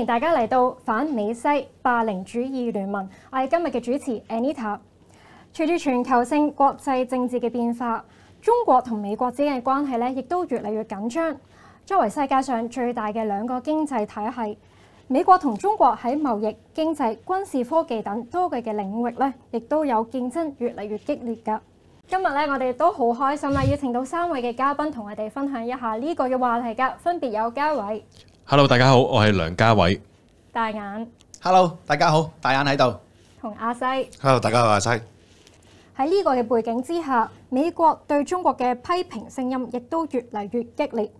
迎大家嚟到反美西霸凌主義聯盟。我係今日嘅主持 Anita。隨住全球性國際政治嘅變化，中國同美國之間嘅關係咧，亦都越嚟越緊張。作為世界上最大嘅兩個經濟體系，美國同中國喺貿易、經濟、軍事科技等多個嘅領域咧，亦都有競爭越嚟越激烈㗎。今日咧，我哋都好開心啦，邀請到3位嘅嘉賓同我哋分享一下呢個嘅話題㗎。分別有嘉偉。Hello， 大家好，我係梁家偉。大眼。Hello， 大家好，大眼喺度。同阿西。Hello， 大家好，阿西。喺呢個嘅背景之下，美國對中國嘅批評聲音亦都越嚟越激烈，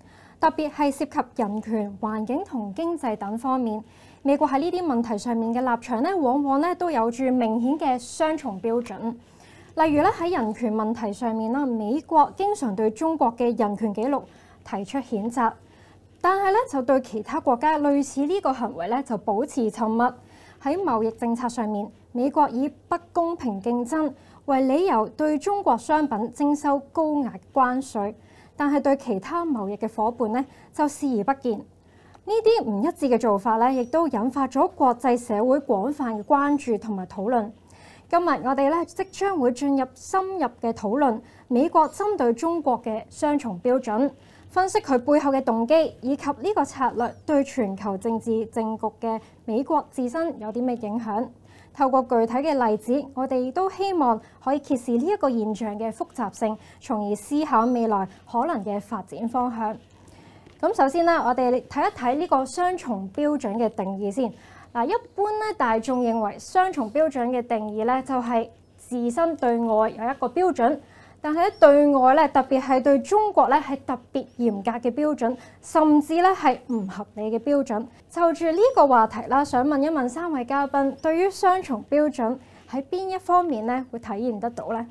特別係涉及人權、環境同經濟等方面。美國喺呢啲問題上面嘅立場咧，往往咧都有住明顯嘅雙重標準。例如咧喺人權問題上面啦，美國經常對中國嘅人權紀錄提出譴責，但係咧就對其他國家類似呢個行為咧就保持沉默。喺貿易政策上面，美國以不公平競爭為理由對中國商品徵收高額關稅，但係對其他貿易嘅夥伴咧就視而不見。呢啲唔一致嘅做法咧，亦都引發咗國際社會廣泛嘅關注同埋討論。今日我哋咧即將會進入深入嘅討論，美國針對中國嘅雙重標準，分析佢背後嘅動機，以及呢個策略對全球政治政局嘅美國自身有啲咩影響。透過具體嘅例子，我哋都希望可以揭示呢一個現象嘅複雜性，從而思考未來可能嘅發展方向。咁首先咧，我哋睇一睇呢個雙重標準嘅定義先。嗱，一般咧大眾認為雙重標準嘅定義咧，就係自身對外有一個標準，但係喺對外咧，特別係對中國咧係特別嚴格嘅標準，甚至咧係唔合理嘅標準。就住呢個話題啦，想問一問3位嘉賓，對於雙重標準喺邊一方面咧會體現得到咧？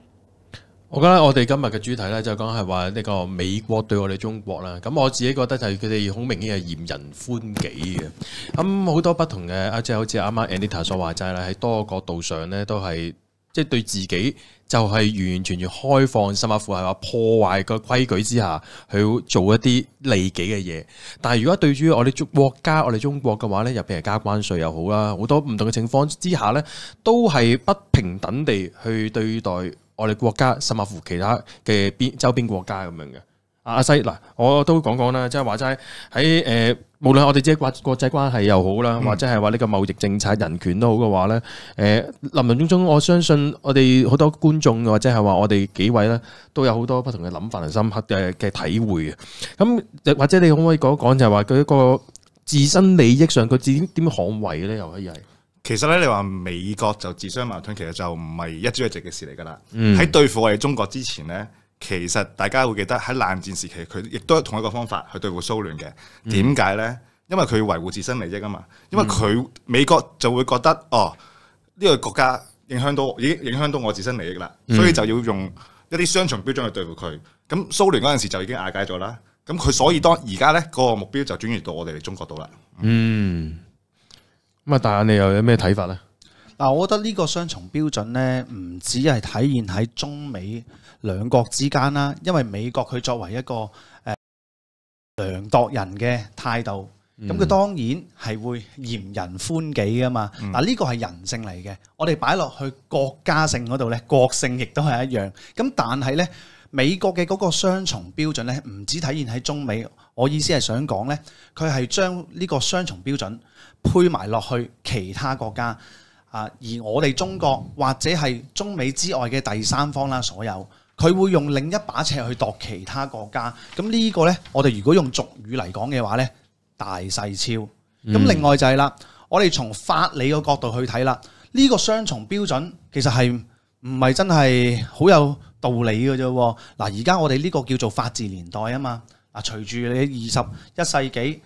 我覺得我哋今日嘅主題咧就講係話呢個美國對我哋中國啦。咁我自己覺得就係佢哋好明顯係嚴人寬己嘅。咁好多不同嘅即係好似啱啱 Anita 所話齋啦，喺多個角度上咧都係即係對自己就係完完全全開放，甚至乎係話破壞個規矩之下去做一啲利己嘅嘢。但係如果對於我哋國家、我哋中國嘅話咧，入邊係加關稅又好啦，好多唔同嘅情況之下咧，都係不平等地去對待我哋國家，甚至乎其他嘅周邊國家咁樣嘅。阿西嗱，我都講講啦，即係話齋喺無論我哋自己國際關係又好啦，或者係話呢個貿易政策、人權都好嘅話咧，林林總總，我相信我哋好多觀眾或者係話我哋幾位咧，都有好多不同嘅諗法同深刻嘅體會嘅。咁或者你可唔可以講一講，就係話佢一個自身利益上，佢自己點捍衛咧？又可以係。其實咧，你話美國就自相矛盾，其實就唔係一朝一夕嘅事嚟噶啦。喺對付我哋中國之前咧，其實大家會記得喺冷戰時期，佢亦都係同一個方法去對付蘇聯嘅。點解咧？因為佢要維護自身利益啊嘛。因為佢美國就會覺得呢個國家已經影響到我自身利益啦，所以就要用一啲雙重標準去對付佢。咁蘇聯嗰陣時就已經瓦解咗啦。咁佢所以當而家咧個目標就轉移到我哋中國度啦。咁啊，大眼你又有咩睇法咧？嗱，我覺得呢個雙重標準咧，唔止係體現喺中美兩國之間啦，因為美國佢作為一個量度人嘅態度，咁佢當然係會嚴人寬己噶嘛。嗱，呢個係人性嚟嘅，我哋擺落去國家性嗰度咧，國性亦都係一樣。咁但係咧，美國嘅嗰個雙重標準咧，唔止體現喺中美，我意思係想講咧，佢係將呢個雙重標準配埋落去其他國家而我哋中國或者係中美之外嘅第三方啦，所有佢會用另一把尺去度其他國家。咁呢個呢，我哋如果用俗語嚟講嘅話呢，大細超。咁另外就係啦，我哋從法理嘅角度去睇啦，呢個雙重標準其實係唔係真係好有道理嘅啫。嗱，而家我哋呢個叫做法治年代啊嘛。嗱，隨住你21世紀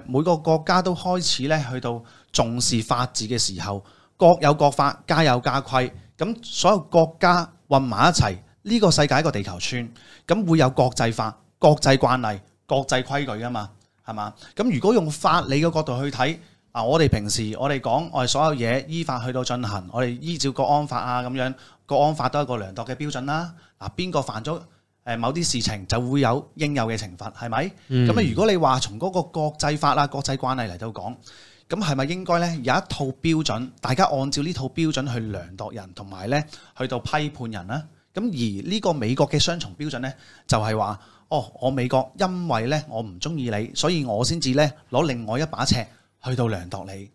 每個國家都開始咧去到重視法治嘅時候，國有國法，家有家規，咁所有國家混埋一齊，呢個世界一個地球村，咁會有國際法、國際慣例、國際規矩㗎嘛，係嘛？咁如果用法理嘅角度去睇，我哋平時我哋講我哋所有嘢依法去到進行，我哋依照國安法啊咁樣，國安法都係一個量度嘅標準啦。邊個犯咗某啲事情就會有應有嘅懲罰，係咪？咁如果你話從嗰個國際法啦、國際慣例嚟到講，咁係咪應該咧有一套標準，大家按照呢套標準去量度人，同埋咧去到批判人啦？咁而呢個美國嘅雙重標準咧，就係話，我美國因為咧我唔中意你，所以我先至咧攞另外一把尺去到量度你。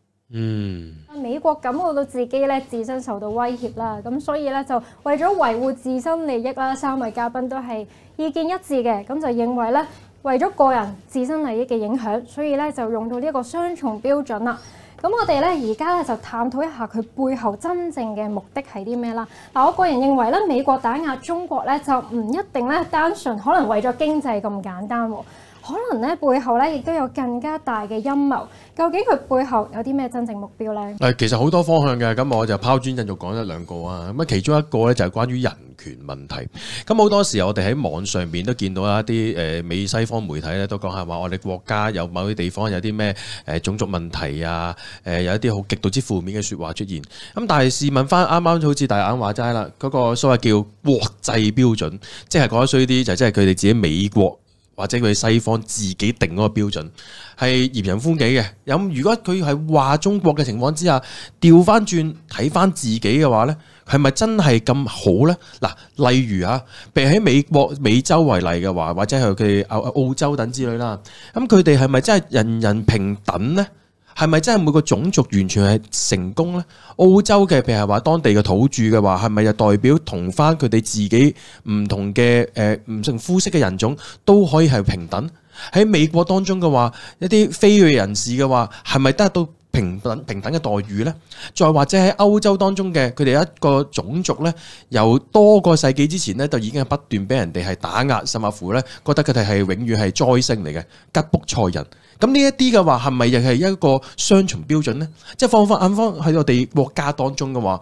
美國感覺到自己咧自身受到威脅啦，咁所以咧就為咗維護自身利益啦，三位嘉賓都係意見一致嘅，咁就認為咧為咗個人自身利益嘅影響，所以咧就用到呢一個雙重標準啦。咁我哋咧而家咧就探討一下佢背後真正嘅目的係啲咩啦。嗱，我個人認為咧，美國打壓中國咧就唔一定咧單純可能為咗經濟咁簡單喎。可能咧背後咧亦都有更加大嘅陰謀，究竟佢背後有啲咩真正目標咧？其實好多方向嘅，咁我就拋磚引玉講一兩個啊。咁其中一個咧就係關於人權問題。咁好多時我哋喺網上邊都見到一啲美西方媒體咧都講係話我哋國家有某啲地方有啲咩種族問題啊，有一啲好極度之負面嘅説話出現。咁但係試問翻啱啱好似大眼話齋啦，嗰個所謂叫國際標準，即係講得衰啲就即係佢哋自己美國，或者佢西方自己定嗰個標準係嚴人寬己嘅。咁如果佢係話中國嘅情況之下，調翻轉睇翻自己嘅話呢，係咪真係咁好呢？嗱，例如啊，譬如喺美國美洲為例嘅話，或者係佢哋澳洲等之類啦，咁佢哋係咪真係人人平等呢？係咪真係每個種族完全係成功呢？澳洲嘅譬如話當地嘅土著嘅話，係咪就代表同翻佢哋自己唔同嘅唔同膚色嘅人種都可以係平等？喺美國當中嘅話，一啲非裔人士嘅話，係咪得到平等嘅待遇呢？再或者喺歐洲當中嘅佢哋一個種族呢，由多個世紀之前呢，就已經係不斷俾人哋係打壓，甚至乎呢覺得佢哋係永遠係災星嚟嘅吉卜賽人。咁呢一啲嘅話係咪又係一個雙重標準呢？即係放翻喺我哋國家當中嘅話，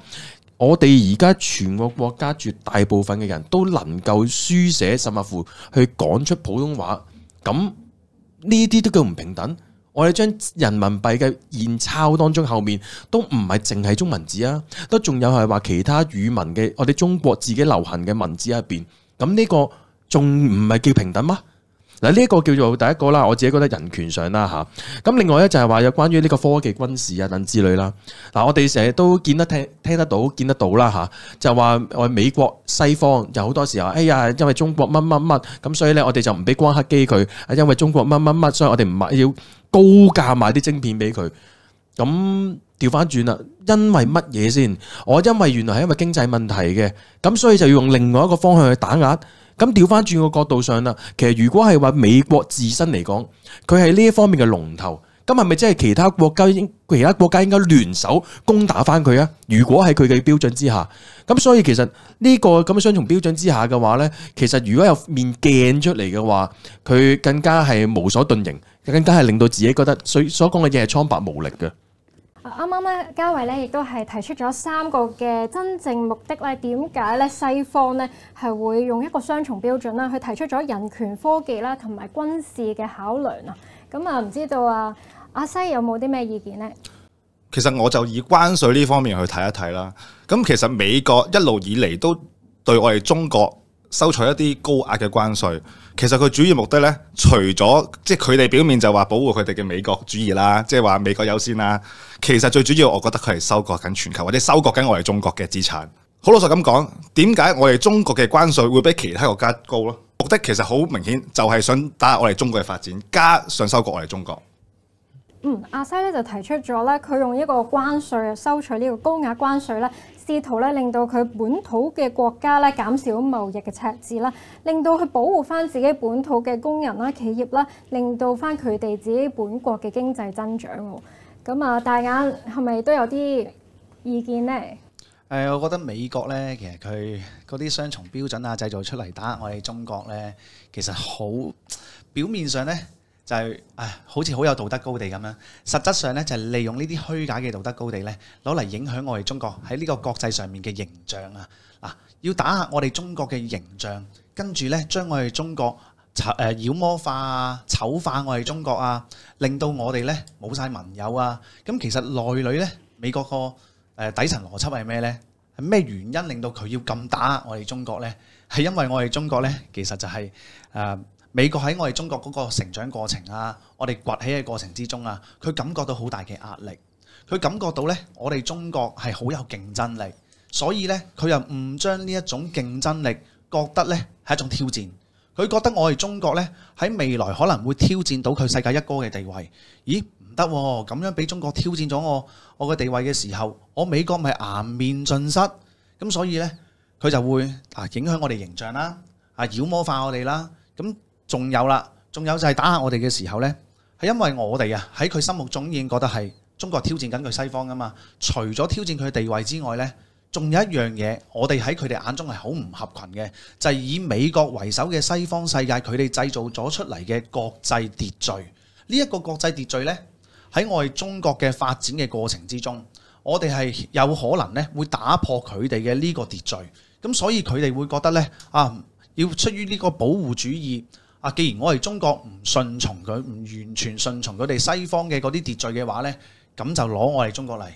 我哋而家全個國家絕大部分嘅人都能夠書寫，甚至乎去講出普通話，咁呢啲都叫唔平等？我哋將人民幣嘅現鈔當中後面都唔係淨係中文字啊，都仲有係話其他語文嘅我哋中國自己流行嘅文字入邊，咁呢個仲唔係叫平等嗎？嗱，呢一個叫做第一個啦，我自己覺得人權上啦嚇。咁另外咧就係話有關於呢個科技軍事啊等之類啦。嗱，我哋成日都聽得到見得到啦嚇，就話我美國西方有好多時候，哎呀，因為中國乜乜乜，咁所以咧我哋就唔俾光刻機佢，因為中國乜乜乜，所以我哋唔買，要高價買啲晶片俾佢。咁調翻轉啦，因為乜嘢先？我因為原來係因為經濟問題嘅，咁所以就要用另外一個方向去打壓。咁調翻轉個角度上啦，其實如果係話美國自身嚟講，佢係呢一方面嘅龍頭，咁係咪即係其他國家應該聯手攻打翻佢啊？如果喺佢嘅標準之下，咁所以其實呢個咁嘅雙重標準之下嘅話呢，其實如果有面鏡出嚟嘅話，佢更加係無所遁形，更加係令到自己覺得所講嘅嘢係蒼白無力嘅。啱啱咧，嘉偉咧亦都係提出咗3個嘅真正目的咧，點解咧西方咧係會用一個雙重標準啦？去提出咗人權、科技啦同埋軍事嘅考量啊。咁啊，唔知道啊，阿西有冇啲咩意見呢？其實我就以關稅呢方面去睇一睇啦。咁其實美國一路以嚟都對我哋中國收取一啲高額嘅關稅。其實佢主要目的咧，除咗即係佢哋表面就話保護佢哋嘅美國主義啦，即係話美國優先啦。其實最主要，我覺得佢係收割緊全球，或者收割緊我哋中國嘅資產。好老實咁講，點解我哋中國嘅關稅會比其他國家高咯？目的其實好明顯，就係想打壓我哋中國嘅發展，加上收割我哋中國。阿西咧就提出咗咧，佢用一個關稅收取呢個高額關稅咧，試圖咧令到佢本土嘅國家咧減少貿易嘅赤字啦，令到佢保護翻自己本土嘅工人啦、企業啦，令到翻佢哋自己本國嘅經濟增長喎。咁啊，大眼係咪都有啲意見呢？我覺得美國咧，其實佢嗰啲雙重標準啊，製造出嚟打壓我哋中國咧，其實好表面上咧就係好似好有道德高地咁樣，實質上咧就係利用呢啲虛假嘅道德高地咧，攞嚟影響我哋中國喺呢個國際上面嘅形象啊！嗱，要打壓我哋中國嘅形象，跟住咧將我哋中國妖魔化啊、醜化我哋中國啊，令到我哋咧冇晒盟友啊！咁其實內裏咧，美國個底層邏輯係咩咧？係咩原因令到佢要咁打壓我哋中國咧？係因為我哋中國咧，其實就係美國喺我哋中國嗰個成長過程啊，我哋崛起嘅過程之中啊，佢感覺到好大嘅壓力，佢感覺到呢，我哋中國係好有競爭力，所以呢，佢又唔將呢一種競爭力覺得呢係一種挑戰。佢覺得我哋中國呢，喺未來可能會挑戰到佢世界一哥嘅地位。咦，唔得喎，咁樣俾中國挑戰咗我嘅地位嘅時候，我美國咪顏面盡失。咁所以呢，佢就會影響我哋形象啦，妖魔化我哋啦。咁仲有就係打壓我哋嘅時候呢，係因為我哋喺佢心目中已經覺得係中國挑戰緊佢西方噶嘛。除咗挑戰佢嘅地位之外呢，仲有一樣嘢，我哋喺佢哋眼中係好唔合群嘅，就係以美國為首嘅西方世界，佢哋製造咗出嚟嘅國際秩序。呢一個國際秩序呢，喺我哋中國嘅發展嘅過程之中，我哋係有可能呢會打破佢哋嘅呢個秩序。咁所以佢哋會覺得呢，要出於呢個保護主義。既然我哋中國唔順從佢，唔完全順從佢哋西方嘅嗰啲秩序嘅話呢，咁就攞我哋中國嚟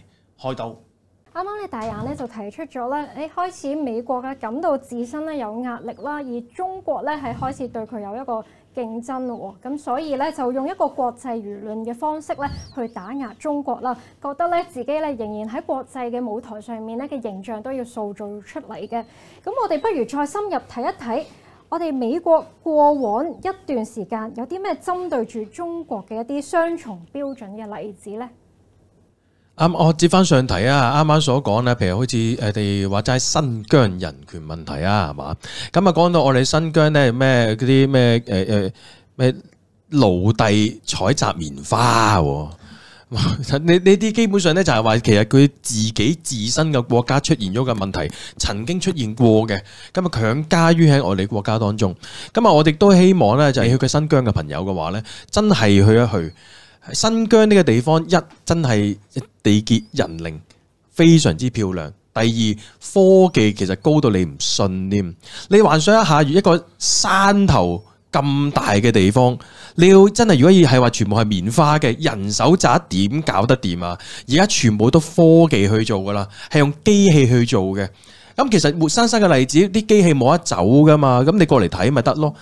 開刀。啱啱咧大眼咧就提出咗咧，開始美國嘅感到自身咧有壓力啦，而中國咧係開始對佢有一個競爭咯喎，咁所以咧就用一個國際輿論嘅方式咧去打壓中國啦，覺得咧自己咧仍然喺國際嘅舞台上面咧嘅形象都要塑造出嚟嘅。咁我哋不如再深入睇一睇，我哋美國過往一段時間有啲咩針對住中國嘅一啲雙重標準嘅例子呢？我接翻上題啊，啱啱所講咧，譬如好似哋話齋新疆人權問題啊，係嘛？咁講到我哋新疆咧咩嗰啲咩奴隸採集棉花喎。呢啲基本上咧就係話，其實佢自己自身嘅國家出現咗嘅問題，曾經出現過嘅，咁強加於喺我哋國家當中。咁我哋都希望咧，就係去新疆嘅朋友嘅話咧，真係去一去新疆呢個地方，真係地傑人靈，非常之漂亮。第二，科技其實高到你唔信添。你幻想一下，一個山頭咁大嘅地方，你要真係如果要係話全部係棉花嘅，人手扎點搞得掂啊？而家全部都科技去做噶啦，係用機器去做嘅。咁其實活生生嘅例子，啲機器冇得走噶嘛，咁你過嚟睇咪得咯。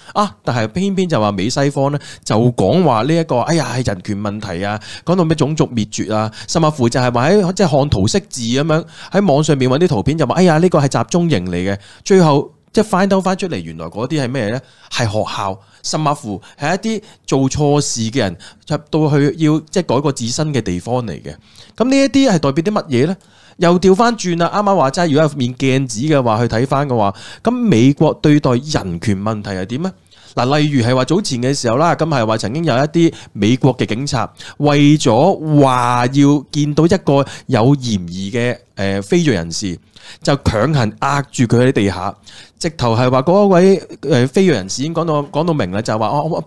但係偏偏就話美西方咧就講話呢一個，係人權問題啊，講到咩種族滅絕啊，甚至乎就係話喺即係看圖識字咁樣喺網上面揾啲圖片就話，呢個係集中營嚟嘅，最後即係翻出嚟，原來嗰啲係咩咧？係學校，甚至乎係一啲做錯事嘅人入到去要即係改過自身嘅地方嚟嘅。咁呢一啲係代表啲乜嘢咧？又調翻轉啦，啱啱話齋，如果有面鏡子嘅話，去睇翻嘅話，咁美國對待人權問題係點咧？例如係話早前嘅時候啦，咁係話曾經有一啲美國嘅警察為咗話要見到一個有嫌疑嘅非裔人士，就強行壓住佢喺地下，直頭係話嗰位非裔人士已經講到明啦，就係話我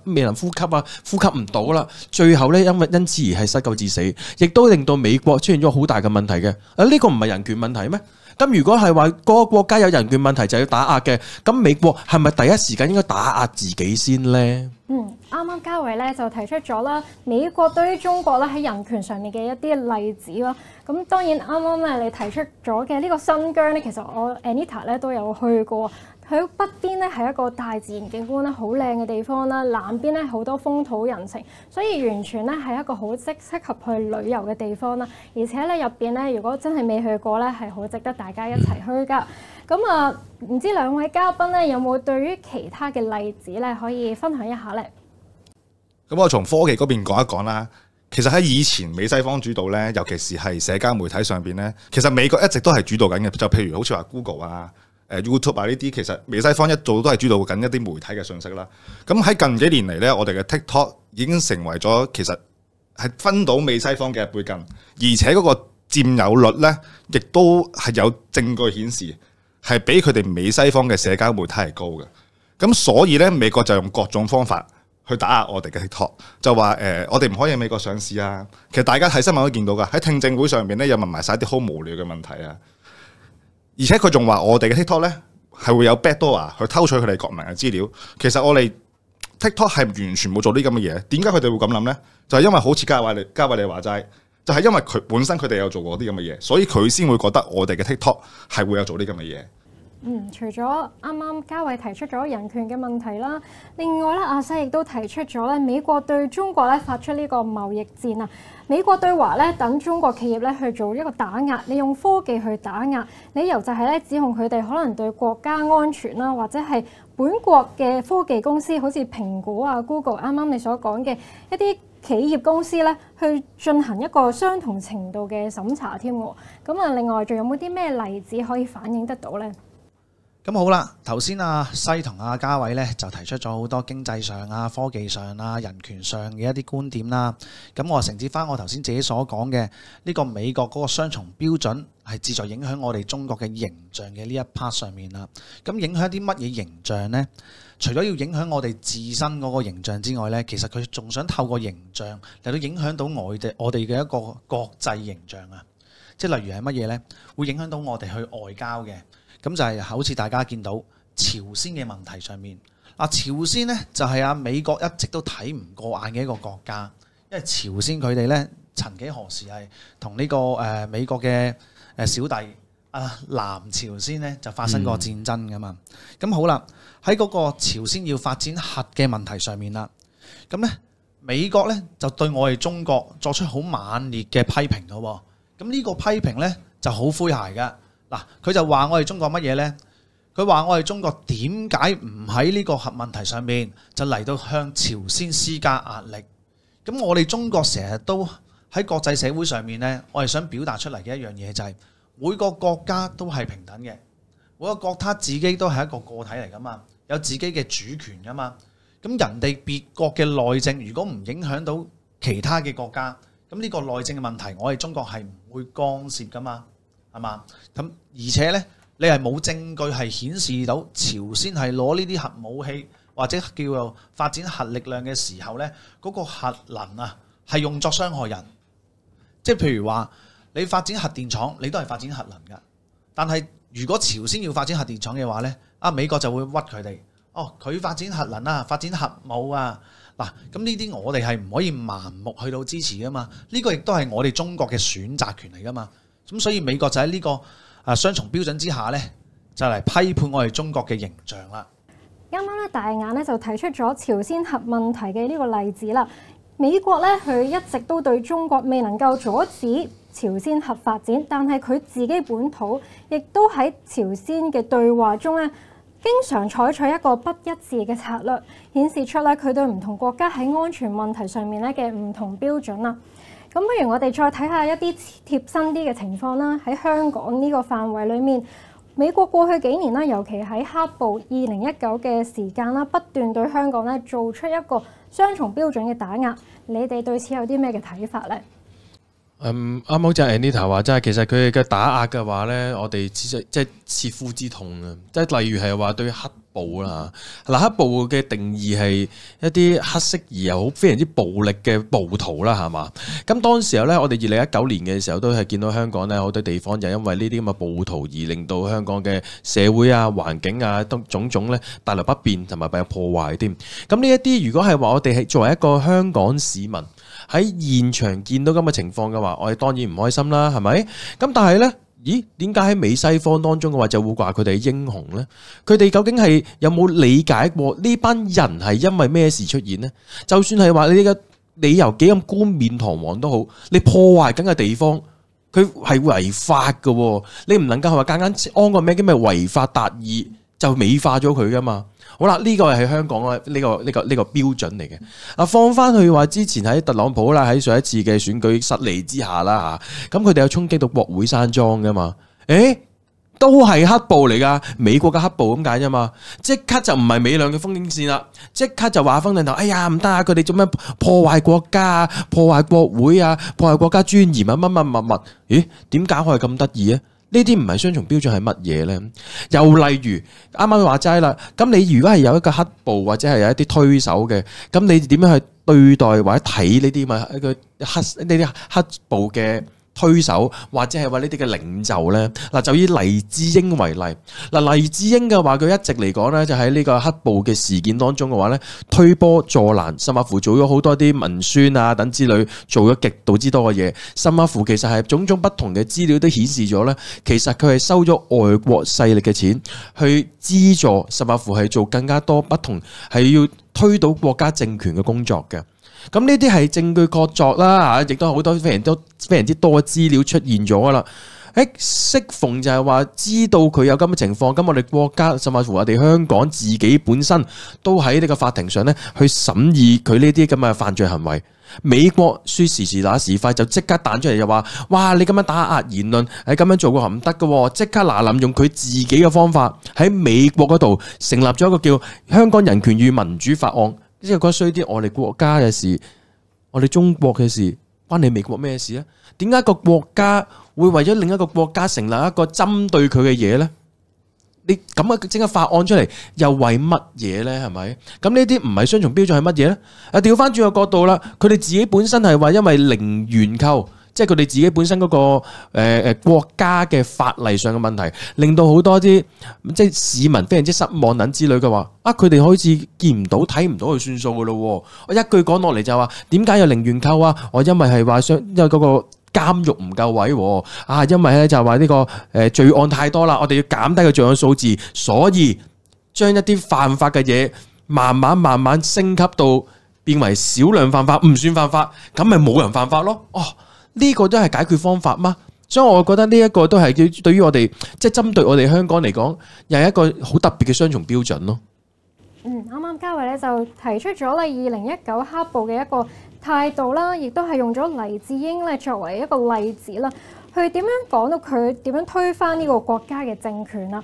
未能呼吸啊，呼吸唔到啦，最後咧因此而係失救致死，亦都令到美國出現咗好大嘅問題嘅。呢個唔係人權問題咩？咁如果係話嗰個國家有人權問題就要打壓嘅，咁美國係咪第一時間應該打壓自己先呢？啱啱嘉偉咧就提出咗啦，美國對於中國咧喺人權上面嘅一啲例子啦。咁當然啱啱咧你提出咗嘅呢個新疆咧，其實我 Anita 咧都有去過。佢北邊咧係一個大自然景觀咧，好靚嘅地方啦。南邊咧好多風土人情，所以完全咧係一個好適合去旅遊嘅地方啦。而且咧入邊咧，如果真係未去過咧，係好值得大家一齊去㗎。咁唔知兩位嘉賓咧有冇對於其他嘅例子咧可以分享一下咧？咁我從科技嗰邊講一講啦。其實喺以前美西方主導咧，尤其是係社交媒體上邊咧，其實美國一直都係主導緊嘅。就譬如好似話 Google 啊、YouTube 啊呢啲，其實美西方一早都係主導緊一啲媒體嘅信息啦。咁喺近幾年嚟咧，我哋嘅 TikTok 已經成為咗其實係分到美西方嘅一杯羹，而且嗰個佔有率咧，亦都係有證據顯示係比佢哋美西方嘅社交媒體係高嘅。咁所以咧，美國就用各種方法去打壓我哋嘅 TikTok， 就話我哋唔可以喺美國上市啊。其實大家睇新聞都見到噶，喺聽證會上邊咧，又問埋晒啲好無聊嘅問題啊。而且佢仲話我哋嘅 TikTok 咧係會有 backdoor 去偷取佢哋國民嘅資料。其實我哋 TikTok 係完全冇做啲咁嘅嘢。點解佢哋會咁諗咧？就係因為好似嘉偉你話齋，就係因為佢本身佢哋有做過啲咁嘅嘢，所以佢先會覺得我哋嘅 TikTok 係會有做啲咁嘅嘢。除咗啱啱嘉偉提出咗人權嘅問題啦，另外咧阿西亦都提出咗咧美國對中國咧發出呢個貿易戰啊。美國對華咧等中國企業咧去做一個打壓，利用科技去打壓，理由就係咧指控佢哋可能對國家安全啦，或者係本國嘅科技公司，好似蘋果啊、Google 啱啱你所講嘅一啲企業公司咧，去進行一個相同程度嘅審查添喎。咁啊，另外仲有冇啲咩例子可以反映得到咧？咁好啦，頭先阿西同阿嘉偉咧就提出咗好多經濟上啊、科技上啊、人權上嘅一啲觀點啦。咁我承接翻我頭先自己所講嘅呢個美國嗰個雙重標準係旨在影響我哋中國嘅形象嘅呢一 part 上面啦。咁影響啲乜嘢形象呢？除咗要影響我哋自身嗰個形象之外呢，其實佢仲想透過形象嚟到影響到我哋嘅一個國際形象啊。即係例如係乜嘢呢？會影響到我哋去外交嘅。咁就係好似大家見到朝鮮嘅問題上面，朝鮮呢就係美國一直都睇唔過眼嘅一個國家，因為朝鮮佢哋呢曾幾何時係同呢個美國嘅小弟南朝鮮呢就發生過戰爭噶嘛。咁好啦，喺嗰個朝鮮要發展核嘅問題上面啦，咁呢美國呢就對我哋中國作出好猛烈嘅批評噶喎。咁呢個批評呢就好詼諧噶。佢就話我哋中國乜嘢呢？佢話我哋中國點解唔喺呢個核問題上面就嚟到向朝鮮施加壓力？咁我哋中國成日都喺國際社會上面呢，我哋想表達出嚟嘅一樣嘢就係每個國家都係平等嘅，每個國家自己都係一個個體嚟噶嘛，有自己嘅主權噶嘛。咁人哋別國嘅內政如果唔影響到其他嘅國家，咁呢個內政嘅問題我哋中國係唔會干涉噶嘛。係嘛？咁而且咧，你係冇證據係顯示到朝鮮係攞呢啲核武器或者叫做發展核力量嘅時候咧，嗰個核能啊係用作傷害人。即係譬如話，你發展核電廠，你都係發展核能㗎。但係如果朝鮮要發展核電廠嘅話咧，美國就會屈佢哋。佢發展核能啊，發展核武啊，嗱，咁呢啲我哋係唔可以盲目去到支持㗎嘛。呢個亦都係我哋中國嘅選擇權嚟㗎嘛。咁所以美國就喺呢個雙重標準之下咧，就嚟批判我哋中國嘅形象啦。啱啱咧大眼咧就提出咗朝鮮核問題嘅呢個例子啦。美國咧佢一直都對中國未能夠阻止朝鮮核發展，但係佢自己本土亦都喺朝鮮嘅對話中咧，經常採取一個不一致嘅策略，顯示出咧佢對唔同國家喺安全問題上面咧嘅唔同標準啦。咁不如我哋再睇下一啲貼身啲嘅情況啦。喺香港呢個範圍裏面，美國過去幾年啦，尤其喺黑暴2019嘅時間啦，不斷對香港咧做出一個雙重標準嘅打壓。你哋對此有啲咩嘅睇法呢？啱好就係 Anita 話，即係其實佢哋嘅打壓嘅話咧，我哋即係切膚之痛啊！即係例如係話對黑暴啦，嗱，黑暴嘅定義係一啲黑色而又好非常之暴力嘅暴徒啦，係嘛？咁當時候咧，我哋2019年嘅時候都係見到香港咧好多地方就因為呢啲咁嘅暴徒而令到香港嘅社會啊、環境啊都種種咧帶來不便同埋有破壞添。咁呢一啲如果係話我哋係作為一個香港市民喺現場見到咁嘅情況嘅話，我哋當然唔開心啦，係咪？咁但係咧，咦？點解喺美西方當中嘅話就會話佢哋係英雄呢？佢哋究竟係有冇理解過呢班人係因為咩事出現呢？就算係話你嘅理由幾咁冠冕堂皇都好，你破壞緊嘅地方，佢係違法嘅，你唔能夠係話間安個咩叫咩違法達義就美化咗佢噶嘛？好啦，呢個係香港嘅呢個標準嚟嘅。放翻去話之前喺特朗普啦，喺上一次嘅選舉失利之下啦嚇，咁佢哋有衝擊到國會山莊噶嘛？都係黑暴嚟噶，美國嘅黑暴咁解啫嘛，即刻就唔係美亮嘅風景線啦，即刻就話翻轉頭，哎呀唔得啊！佢哋做咩破壞國家啊、破壞國會啊、破壞國家尊嚴啊乜乜乜乜？咦？點解可以咁得意啊？呢啲唔係雙重標準係乜嘢呢？又例如啱啱話齋啦，咁你如果係有一個黑暴或者係有一啲推手嘅，咁你點樣去對待或者睇呢啲呢啲黑暴嘅推手或者係話呢啲嘅領袖呢？嗱，就以黎智英為例。嗱，黎智英嘅話，佢一直嚟講呢，就喺呢個黑暴嘅事件當中嘅話呢，推波助瀾，甚至乎做咗好多啲文宣啊等之類，做咗極度之多嘅嘢。甚至乎其實係種種不同嘅資料都顯示咗呢，其實佢係收咗外國勢力嘅錢去資助，甚至乎係做更加多不同係要推倒國家政權嘅工作嘅。咁呢啲係證據確鑿啦嚇，亦都好多非常之多嘅資料出現咗啦。適逢就係話知道佢有咁嘅情況，咁我哋國家甚至乎我哋香港自己本身都喺呢個法庭上咧去審議佢呢啲咁嘅犯罪行為。美國說時遲那時快，就即刻彈出嚟就話：哇！你咁樣打壓言論，咁樣做過唔得嘅，即刻嗱臨用佢自己嘅方法喺美國嗰度成立咗一個叫《香港人權與民主法案》。即係覺得衰啲，我哋國家嘅事，我哋中國嘅事，關你美國咩事啊？點解個國家會為咗另一個國家成立一個針對佢嘅嘢呢？你咁嘅整個法案出嚟，又為乜嘢呢？係咪？咁呢啲唔係雙重標準係乜嘢呢？調翻轉個角度啦，佢哋自己本身係話因為零元購。即係佢哋自己本身嗰個國家嘅法例上嘅問題，令到好多啲即係市民非常之失望等之類嘅話，佢哋開始見唔到睇唔到佢算數嘅咯。我一句講落嚟就話點解有零元購啊？我因為係話因為嗰個監獄唔夠位，因為咧就係話呢個罪案太多啦，我哋要減低個罪案數字，所以將一啲犯法嘅嘢慢慢升級到變為少量犯法，唔算犯法，咁咪冇人犯法咯。呢個都係解決方法嗎？所以我覺得呢一個都係對於我哋即係針對我哋香港嚟講，又係一個好特別嘅雙重標準咯。啱啱嘉偉咧就提出咗咧2019黑暴嘅一個態度啦，亦都係用咗黎智英咧作為一個例子啦，去點樣講到佢點樣推翻呢個國家嘅政權啦。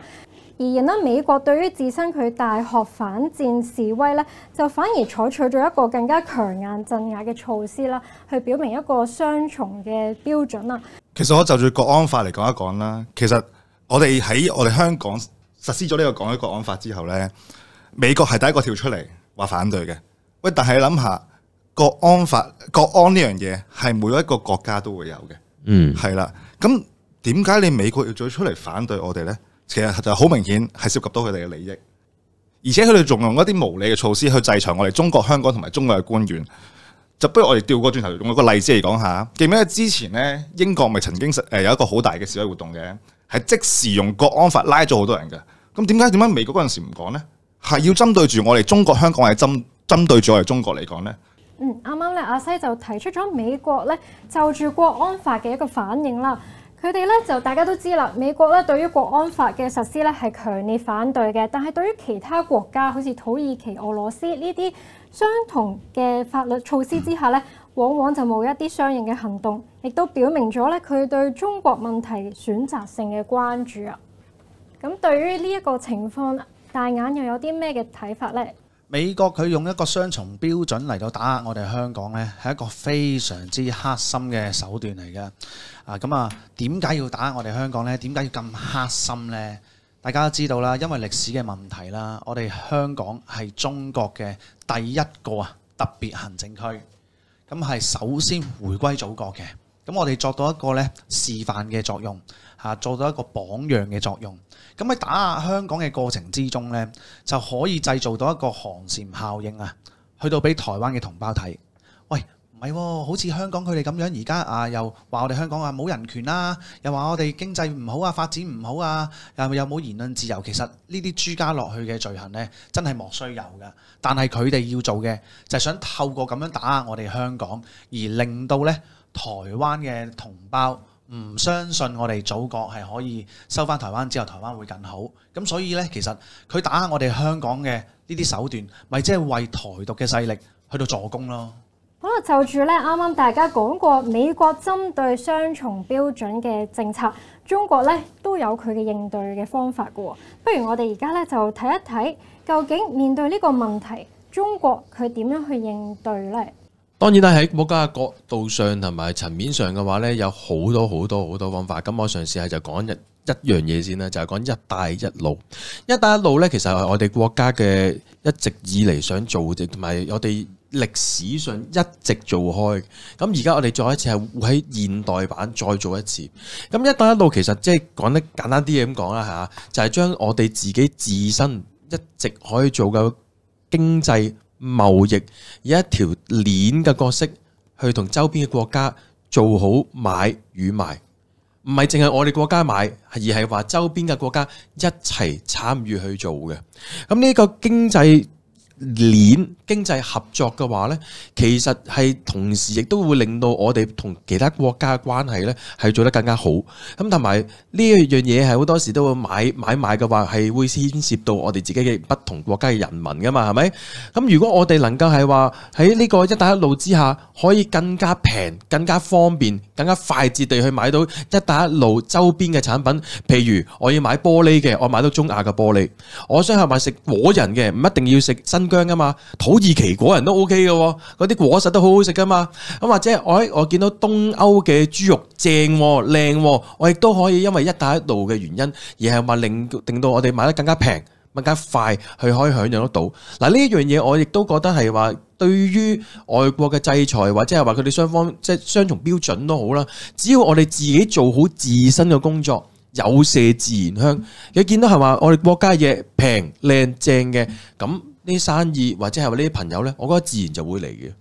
而然啦，美國對於自身佢大學反戰示威咧，就反而採取咗一個更加強硬鎮壓嘅措施啦，去表明一個雙重嘅標準啦。其實我就住國安法嚟講一講啦。其實我哋喺我哋香港實施咗呢個港區國安法之後咧，美國係第一個跳出嚟話反對嘅。喂，但係你諗下，國安法、國安呢樣嘢係每一個國家都會有嘅。係啦。咁點解你美國要再出嚟反對我哋咧？其實就好明顯係涉及到佢哋嘅利益，而且佢哋仲用一啲無理嘅措施去制裁我哋中國香港同埋中國嘅官員。就不如我哋調過轉頭用一個例子嚟講下，記唔記得之前咧英國咪曾經有一個好大嘅示威活動嘅，係即時用國安法拉咗好多人嘅。咁點解美國嗰陣時唔講呢？係要針對住我哋中國香港，係針對住我哋中國嚟講呢？啱啱咧阿西就提出咗美國咧就住國安法嘅一個反應啦。佢哋咧就大家都知啦，美國咧對於國安法嘅實施咧係強烈反對嘅，但係對於其他國家好似土耳其、俄羅斯呢啲相同嘅法律措施之下咧，往往就冇一啲相應嘅行動，亦都表明咗咧佢對中國問題選擇性嘅關注啊。咁對於呢一個情況，大眼又有啲咩嘅睇法呢？美國佢用一個雙重標準嚟到打壓我哋香港呢，係一個非常之黑心嘅手段嚟嘅。點解要打壓我哋香港呢？點解要咁黑心呢？大家都知道啦，因為歷史嘅問題啦，我哋香港係中國嘅第一個特別行政區，咁係首先回歸祖國嘅。咁我哋作到一個示範嘅作用，做到一個榜樣嘅作用。咁喺打壓香港嘅過程之中呢，就可以製造到一個寒蟬效應去到俾台灣嘅同胞睇。喂，唔係喎，好似香港佢哋咁樣，而家又話我哋香港冇人權啦，又話我哋經濟唔好發展唔好又冇言論自由。其實呢啲諸加落去嘅罪行呢，真係莫須有㗎。但係佢哋要做嘅就係想透過咁樣打壓我哋香港，而令到台灣嘅同胞唔相信我哋祖國係可以收翻台灣之後，台灣會更好。咁所以其實佢打壓我哋香港嘅呢啲手段，咪即係為台獨嘅勢力去到助攻咯。好啦，就住啱啱大家講過美國針對雙重標準嘅政策，中國都有佢嘅應對嘅方法嘅。不如我哋而家就睇一睇，究竟面對呢個問題，中國佢點樣去應對呢？當然啦，喺國家嘅角度上同埋層面上嘅話呢，有好多方法。咁我嘗試下就講一樣嘢先啦，就係講一帶一路。一帶一路呢，其實係我哋國家嘅一直以嚟想做嘅，同埋我哋歷史上一直做開，咁而家我哋再一次係會喺現代版再做一次。咁一帶一路其實即係講得簡單啲嘢咁講啦嚇，就係將我哋自己自身一直可以做嘅經濟貿易有一條鏈嘅角色，去同周邊嘅國家做好買與賣，唔係淨係我哋國家買，而係話周邊嘅國家一齊參與去做嘅。咁呢個經濟鏈經濟合作嘅話呢，其實係同時亦都會令到我哋同其他國家嘅關係呢係做得更加好。咁同埋呢一樣嘢係好多時都會買賣嘅話係會牽涉到我哋自己嘅不同國家嘅人民噶嘛，係咪？咁如果我哋能夠係話喺呢個一帶一路之下，可以更加平、更加方便、更加快捷地去買到一帶一路周邊嘅產品，譬如我要買玻璃嘅，我買到中亞嘅玻璃；我想係買食果仁嘅，唔一定要食新疆噶嘛，土耳其果仁都 OK 嘅，嗰啲果實都好好食噶嘛。咁或者我見到東歐嘅豬肉正靚，我亦都可以因為一帶一路嘅原因，而係話令到我哋買得更加平、更加快，去可以享用得到。嗱，呢一樣嘢我亦都覺得係話，對於外國嘅制裁或者係話佢哋雙方即係雙重標準都好啦，只要我哋自己做好自身嘅工作，有麝自然香。你見到係話我哋國家嘢平靚正嘅，咁呢啲生意或者係話呢啲朋友呢，我覺得自然就會嚟嘅。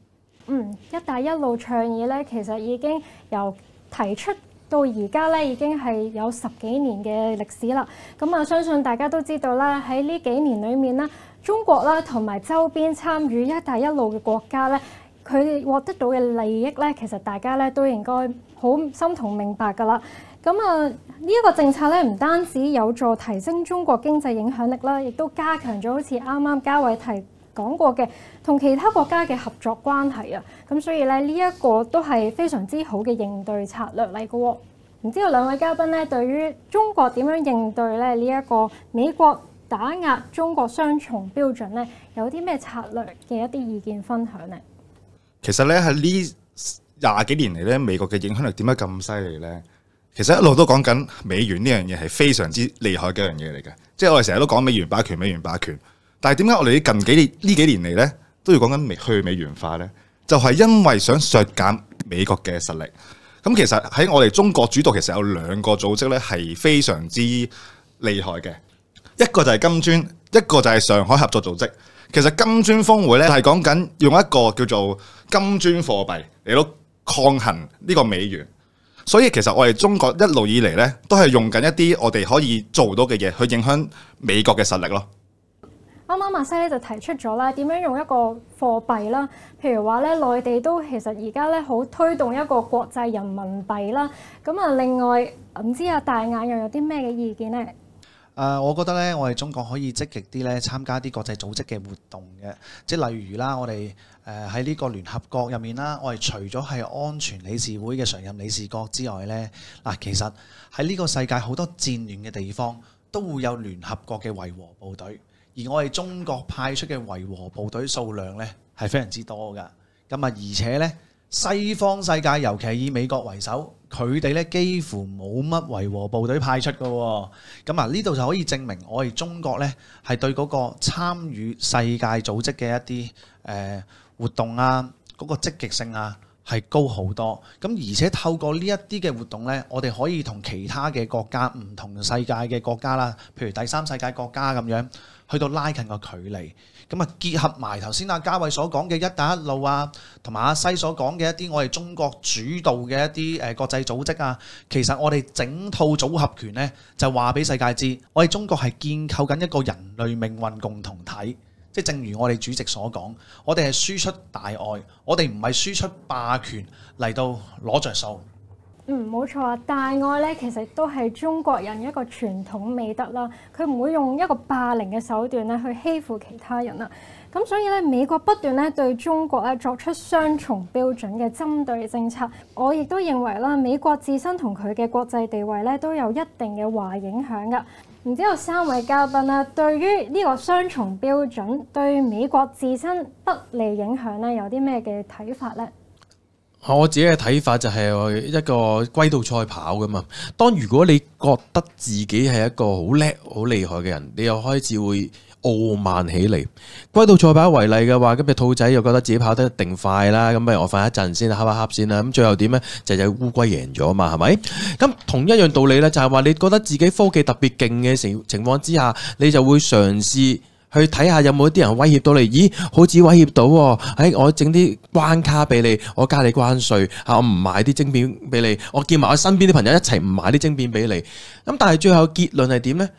一帶一路倡議呢，其實已經由提出到而家呢，已經係有10幾年嘅歷史啦。咁啊，相信大家都知道啦，喺呢幾年裏面呢，中國啦同埋周邊參與一帶一路嘅國家呢，佢哋獲得到嘅利益呢，其實大家呢都應該好心同明白㗎啦。咁啊，呢一個政策咧，唔單止有助提升中國經濟影響力啦，亦都加強咗好似啱啱嘉偉講過嘅同其他國家嘅合作關係啊。咁所以咧，呢一個都係非常之好嘅應對策略嚟嘅喎。唔知道兩位嘉賓咧，對於中國點樣應對咧呢一個美國打壓中國雙重標準咧，有啲咩策略嘅一啲意見分享呢？其實咧喺呢20幾年嚟咧，美國嘅影響力點解咁犀利咧？其實一路都講緊美元呢樣嘢係非常之厲害嘅一樣嘢嚟嘅，即係我哋成日都講美元霸權、美元霸權，但係點解我哋近幾年嚟咧都要講緊去美元化咧？就係因為想削減美國嘅實力。咁其實喺我哋中國主導，其實有2個組織咧係非常之厲害嘅，一個就係金磚，一個就係上海合作組織。其實金磚峰會咧係講緊用一個叫做金磚貨幣嚟到抗衡呢個美元。所以其實我哋中國一路以嚟咧，都係用緊一啲我哋可以做到嘅嘢，去影響美國嘅實力咯。啱啱阿西咧就提出咗啦，點樣用一個貨幣啦，譬如話咧，內地都其實而家咧好推動一個國際人民幣啦。咁啊，另外唔知阿大眼又有啲咩嘅意見呢？我覺得咧，我哋中國可以積極啲咧，參加啲國際組織嘅活動嘅，即係例如啦，我哋喺呢個聯合國入面啦，我哋除咗係安全理事會嘅常任理事國之外咧，嗱，其實喺呢個世界好多戰亂嘅地方都會有聯合國嘅維和部隊，而我哋中國派出嘅維和部隊數量咧係非常之多㗎。咁啊，而且咧西方世界尤其係以美國為首，佢哋咧幾乎冇乜維和部隊派出嘅喎。咁啊，呢度就可以證明我哋中國咧係對嗰個參與世界組織嘅一啲活動啊，嗰個積極性啊係高好多。咁而且透過呢一啲嘅活動咧，我哋可以同其他嘅國家、唔同世界嘅國家啦，譬如第三世界國家咁樣，去到拉近個距離。咁啊，結合埋頭先阿嘉偉所講嘅一帶一路啊，同埋阿西所講嘅一啲我哋中國主導嘅一啲國際組織啊，其實我哋整套組合拳呢，就話俾世界知，我哋中國係建構緊一個人類命運共同體。即係正如我哋主席所講，我哋係輸出大愛，我哋唔係輸出霸權嚟到攞着數。冇錯啊！大愛咧，其實都係中國人一個傳統美德啦。佢唔會用一個霸凌嘅手段咧去欺負其他人啊。咁所以咧，美國不斷咧對中國咧作出雙重標準嘅針對政策。我亦都認為啦，美國自身同佢嘅國際地位咧都有一定嘅壞影響㗎。唔知道3位嘉賓啦，對於呢個雙重標準對美國自身不利影響咧，有啲咩嘅睇法呢？我自己嘅睇法就係一個龜兔賽跑噶嘛。當如果你覺得自己係一個好叻、好厲害嘅人，你又開始會傲慢起嚟。龜兔賽跑為例嘅話，今日兔仔又覺得自己跑得一定快啦，咁不如我瞓一陣先，瞌一瞌先啦。咁最後點呢？就有烏龜贏咗嘛，係咪？咁同一樣道理呢，就係話你覺得自己科技特別勁嘅情況之下，你就會嘗試去睇下有冇啲人威脅到你。咦，好似威脅到喎！我整啲關卡俾你，我加你關稅，我唔買啲晶片俾你，我叫埋我身邊啲朋友一齊唔買啲晶片俾你。咁但係最後結論係點呢？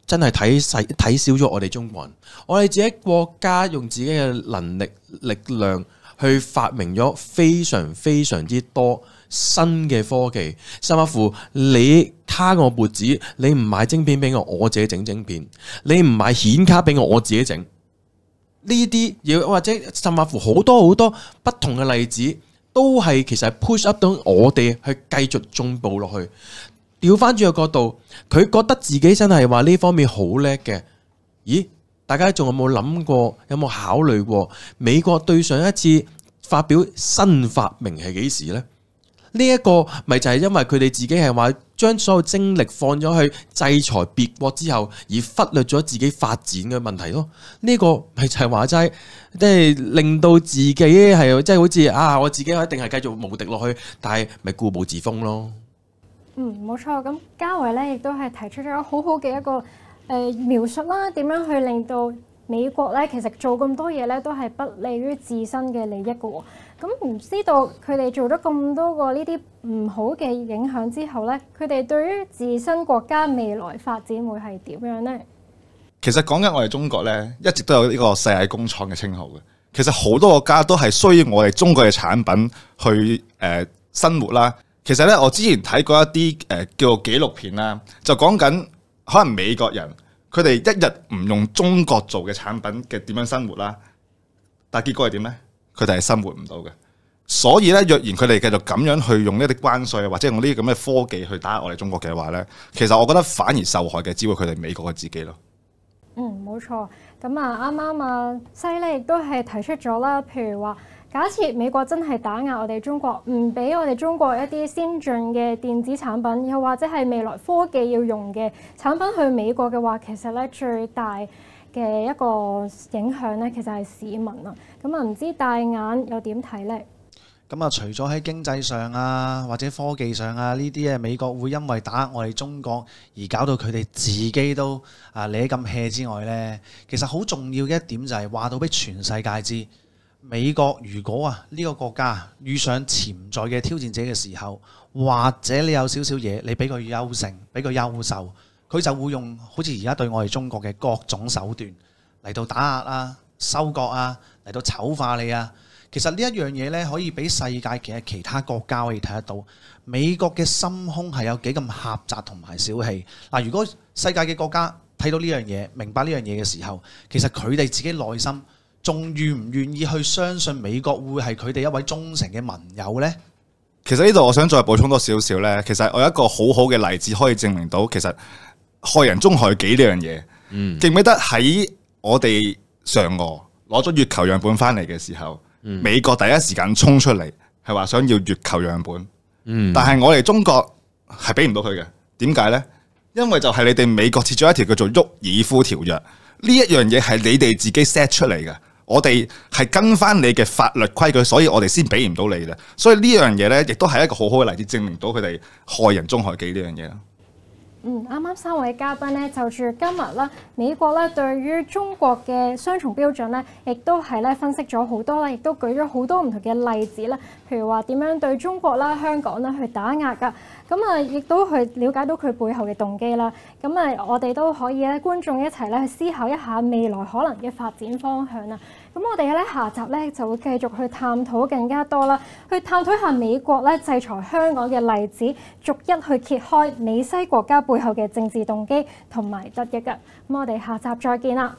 真係睇少咗我哋中國人，我哋自己國家用自己嘅能力力量去發明咗非常非常之多新嘅科技，甚至乎你卡我脖子，你唔買晶片俾我，我自己整晶片；你唔買顯卡俾我，我自己整。呢啲嘢或者甚至乎好多好多不同嘅例子，都係其實係 push up 到我哋去繼續進步落去。調翻轉個角度，佢覺得自己真係話呢方面好叻嘅。咦？大家仲有冇諗過？有冇考慮過？美國對上一次發表新發明係幾時呢？呢一個咪就係因為佢哋自己係話將所有精力放咗去制裁別國之後，而忽略咗自己發展嘅問題咯。呢個咪就係話齋，即係令到自己係即係好似我自己一定係繼續無敵落去，但係咪固步自封咯？冇錯，咁嘉維咧亦都係提出咗好好嘅一個描述啦，點樣去令到美國咧其實做咁多嘢咧都係不利於自身嘅利益嘅喎。咁唔知道佢哋做咗咁多個呢啲唔好嘅影響之後咧，佢哋對於自身國家未來發展會係點樣呢？其實講緊我哋中國咧，一直都有呢個世界工廠嘅稱號嘅。其實好多國家都係需要我哋中國嘅產品去生活啦。其實咧，我之前睇過一啲叫做紀錄片啦，就講緊可能美國人佢哋一日唔用中國做嘅產品嘅點樣生活啦，但係結果係點咧？佢哋係生活唔到嘅。所以咧，若然佢哋繼續咁樣去用呢啲關稅或者用呢啲咁嘅科技去打壓我哋中國嘅話咧，其實我覺得反而受害嘅只會佢哋美國嘅自己咯。冇錯。咁啱啱西咧亦都係提出咗啦，譬如話，假設美國真係打壓我哋中國，唔俾我哋中國一啲先進嘅電子產品，又或者係未來科技要用嘅產品去美國嘅話，其實咧最大嘅一個影響咧，其實係市民啊。咁唔知大眼又點睇呢？咁除咗喺經濟上或者科技上呢啲美國會因為打壓我哋中國而搞到佢哋自己都理咁 hea 之外呢，其實好重要嘅一點就係話到俾全世界知，美國如果呢個國家遇上潛在嘅挑戰者嘅時候，或者你有少少嘢你俾佢優勝，俾佢優秀，佢就會用好似而家對我哋中國嘅各種手段嚟到打壓收割嚟到醜化你其實呢一樣嘢咧，可以俾世界嘅其他國家可以睇得到，美國嘅心胸係有幾咁狹窄同埋小氣。如果世界嘅國家睇到呢樣嘢，明白呢樣嘢嘅時候，其實佢哋自己內心仲願唔願意去相信美國會係佢哋一位忠誠嘅盟友呢？其實呢度我想再補充多少少呢。其實我有一個好好嘅例子可以證明到，其實害人終害己呢樣嘢。記唔記得喺我哋嫦娥攞咗月球樣本翻嚟嘅時候？美國第一時間衝出嚟係話想要月球樣本，但係我哋中國係俾唔到佢嘅。點解呢？因為就係你哋美國設咗一條叫做沃爾夫條約，呢一樣嘢係你哋自己 set 出嚟嘅，我哋係跟翻你嘅法律規矩，所以我哋先俾唔到你嘅。所以呢樣嘢呢，亦都係一個好好嘅例子，證明到佢哋害人終害己呢樣嘢。啱啱三位嘉賓咧，就住今日啦，美國咧對於中國嘅雙重標準咧，亦都係咧分析咗好多啦，亦都舉咗好多唔同嘅例子啦。譬如話點樣對中國啦、香港啦去打壓㗎，亦都去了解到佢背後嘅動機啦。我哋都可以咧，觀眾一齊咧去思考一下未來可能嘅發展方向啦。咁我哋咧下集咧就會繼續去探討更加多啦，去探討下美國咧制裁香港嘅例子，逐一去揭開美西國家背後嘅政治動機同埋得益㗎。咁我哋下集再見啦。